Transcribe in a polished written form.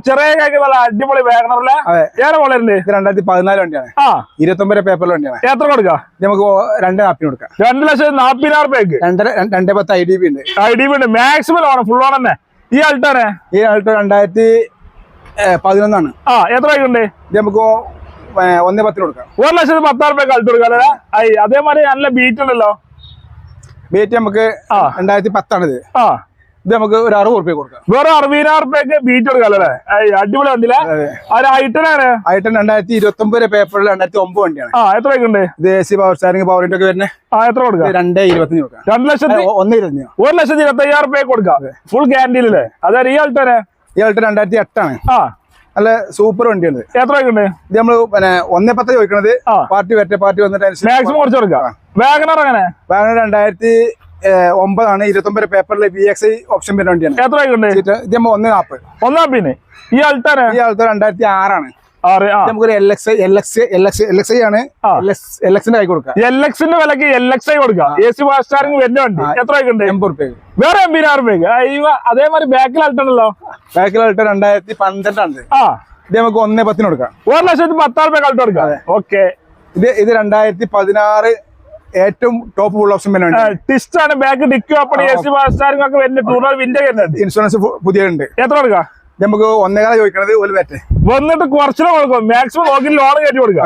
ചെറിയ അടിപൊളി വാഗണറല്ലേ ഏറെ വളരുണ്ട് 2014 വണ്ടിയാണ് 29 പേപ്പറിൽ വണ്ടിയാണ്. എത്ര കൊടുക്കാം? നമുക്ക് 2,40,000 കൊടുക്കാം. 2,40,000 രൂപയ്ക്ക് 210 IDB ഉണ്ട്. IDB ഉണ്ട്. മാക്സിമം ആണ്, ഫുൾ ഓൺ തന്നെ. ഈ ആൾട്ടാണ് 2011 ആണ്. എത്ര രൂപയ്ക്കുണ്ട്? നമുക്ക് 1,10,000 കൊടുക്കാം. 1,10,000 രൂപയ്ക്ക് ആൾട്ട് കൊടുക്കാം അല്ലേ? അതേമാതിരി നല്ല ബീറ്റ് ഉണ്ടല്ലോ. ബീറ്റ് നമുക്ക് 2010 ആണ്. ഇത് നമുക്ക് ഒരു 60 രൂപ കൊടുക്കാം. വേറെ 60,000 രൂപയ്ക്ക് ബീറ്റ് കൊടുക്കാം അല്ലേ? അടിപൊളി വണ്ടിയില്ല. ഐട്ടനാണ് 2029 പേപ്പറിൽ 2009 വണ്ടിയാണ്. എത്ര രൂപയ്ക്കുണ്ട്? ഇത് AC power steering power window ഒക്കെ വരുന്നത്. എത്ര കൊടുക്കാം? 2,25,000 കൊടുക്കാം. 1,25,000 രൂപയ്ക്ക് കൊടുക്കാം. ഫുൾ ഗ്യാരണ്ടിയിലല്ലേ? അതെ. ഈ ആൾട്ടാണ് 2008 ആണ്. നല്ല സൂപ്പർ വണ്ടിയാണ്. എത്ര രൂപയ്ക്കുണ്ട്? ഇത് നമ്മള് 1,10 ചോദിക്കണത്. പാർട്ടി വരട്ടെ, പാർട്ടി വന്നിട്ട് മാക്സിമം കുറച്ച് കൊടുക്കാം. വാഗണർ അങ്ങനെ വാഗണർ 2009 ആണ്. 29 പേപ്പറിൽ VXI ഓപ്ഷൻ വരുന്ന വണ്ടിയാണ്. എത്ര രൂപയ്ക്കുണ്ട്? ഇത് 1,40,000. 1,40,000. ഈ ആൾട്ടാണ് 2006 ആണ്. 6. നമുക്കൊരു LXI ആണ്. LXന്റെ കൈ കൊടുക്കാം. LXന്റെ വിലക്ക് LXI കൊടുക്കാം. AC ഫാസ്റ്റ് സ്റ്റാറിംഗ് വരുന്ന വണ്ടി. എത്ര രൂപയ്ക്കുണ്ട്? 80 രൂപ. വേറെ 80,000 രൂപയ്ക്ക്. അതേമാതിരി ബാക്കിൽ ആൾട്ടുണ്ടല്ലോ. ബാക്കിൽ 2012 ആണ്. ഇത് നമുക്ക് 1,10,000 കൊടുക്കാം. 1,10,000 രൂപയ്ക്ക് ആൾട്ട് കൊടുക്കാം. ഓക്കെ. ഇത് 2016 ഏറ്റവും ടോപ്പ് ഫുൾ ഓപ്ഷൻ ടിസ്റ്റ് ആണ്. ബാക്ക് ഡിക്ക് ഓപ്പൺ AC ഫാസ്റ്റ് സ്റ്റാറിംഗ് ഒക്കെ വരുന്നുണ്ട്. ടൂറിൽ വിൻഡോ വരുന്നുണ്ട്. ഇൻഷുറൻസ് പുതിയ ഉണ്ട്. എത്ര കൊടുക്കാം? നമുക്ക് 1,15,000 ചോദിക്കണത്. ഒരു പറ്റേ വന്നിട്ട് കുറച്ചിലും കൊടുക്കും. മാക്സിമം ലോൺ കയറ്റി കൊടുക്കാം.